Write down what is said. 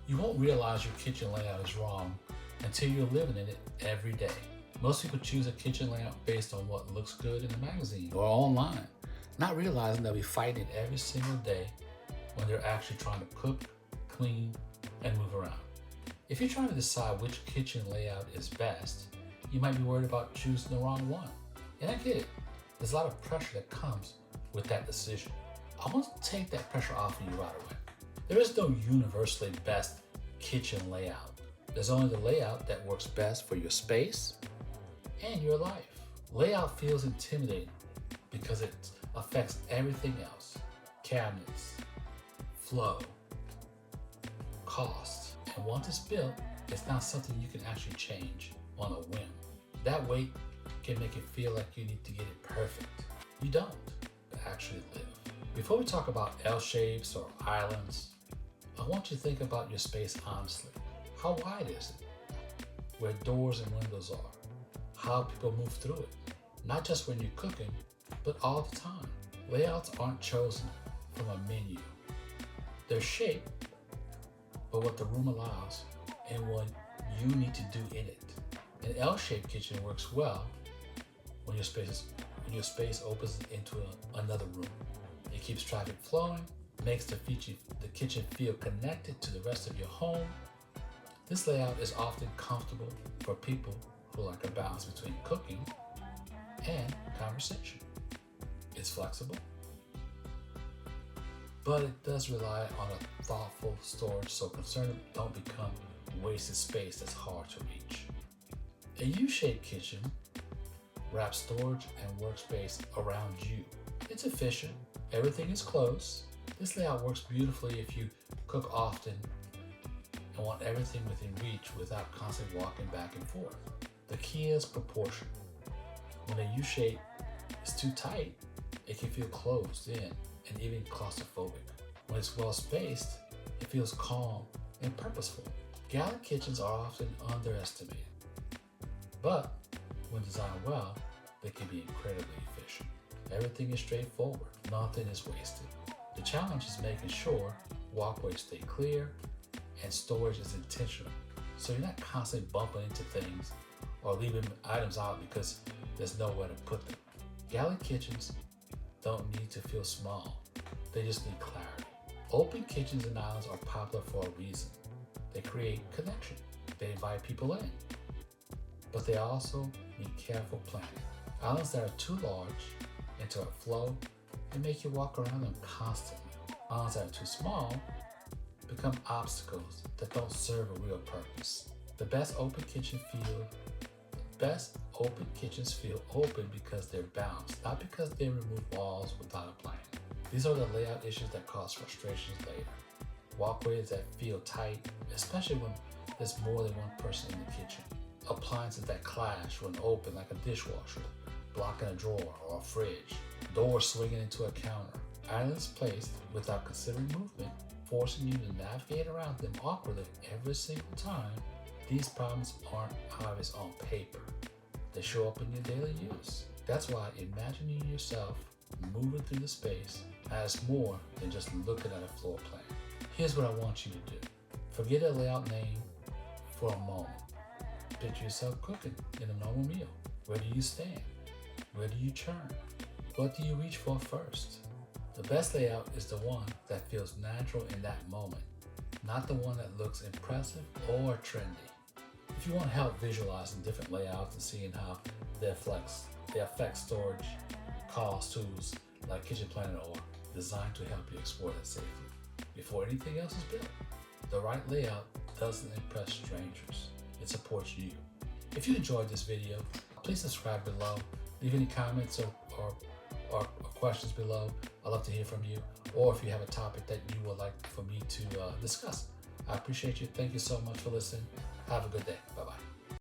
You won't realize your kitchen layout is wrong until you're living in it every day. Most people choose a kitchen layout based on what looks good in a magazine or online, not realizing they'll be fighting it every single day when they're actually trying to cook, clean, and move around. If you're trying to decide which kitchen layout is best, you might be worried about choosing the wrong one. And I get it. There's a lot of pressure that comes with that decision. I want to take that pressure off of you right away. There is no universally best kitchen layout. There's only the layout that works best for your space and your life. Layout feels intimidating because it affects everything else: cabinets, flow, cost. And once it's built, it's not something you can actually change on a whim. That weight can make it feel like you need to get it perfect. You don't actually live. Before we talk about L shapes or islands, I want you to think about your space honestly. How wide is it? Where doors and windows are? How people move through it? Not just when you're cooking, but all the time. Layouts aren't chosen from a menu. They're shaped by what the room allows and what you need to do in it. An L-shaped kitchen works well when your space opens into another room. It keeps traffic flowing, makes the kitchen feel connected to the rest of your home. This layout is often comfortable for people who like a balance between cooking and conversation. It's flexible, but it does rely on a thoughtful storage so concerns don't become wasted space that's hard to reach. A U-shaped kitchen wraps storage and workspace around you. It's efficient, everything is close. This layout works beautifully if you cook often and want everything within reach without constantly walking back and forth. The key is proportion. When a U-shape is too tight, it can feel closed in and even claustrophobic. When it's well spaced, it feels calm and purposeful. Galley kitchens are often underestimated, but when designed well, they can be incredibly efficient. Everything is straightforward, nothing is wasted. The challenge is making sure walkways stay clear and storage is intentional, so you're not constantly bumping into things or leaving items out because there's nowhere to put them. Galley kitchens don't need to feel small, they just need clarity. Open kitchens and islands are popular for a reason. They create connection, they invite people in, but they also need careful planning. Islands that are too large interrupt flow and make you walk around them constantly. Islands that are too small become obstacles that don't serve a real purpose. The best open kitchens feel open because they're balanced, not because they remove walls without a plan. These are the layout issues that cause frustrations later. Walkways that feel tight, especially when there's more than one person in the kitchen. Appliances that clash when open, like a dishwasher, blocking a drawer or a fridge. Doors swinging into a counter. Islands placed without considering movement, forcing you to navigate around them awkwardly every single time. These problems aren't obvious on paper. They show up in your daily use. That's why imagining yourself moving through the space adds more than just looking at a floor plan. Here's what I want you to do. Forget a layout name for a moment. Picture yourself cooking in a normal meal. Where do you stand? Where do you turn? What do you reach for first? The best layout is the one that feels natural in that moment, not the one that looks impressive or trendy. If you want help visualizing different layouts and seeing how they affect storage, cost, tools like Kitchen Planner are designed to help you explore that safely before anything else is built. The right layout doesn't impress strangers, it supports you. If you enjoyed this video, please subscribe below, leave any comments or questions below. I'd love to hear from you, or if you have a topic that you would like for me to discuss. I appreciate you. Thank you so much for listening. Have a good day. Bye-bye.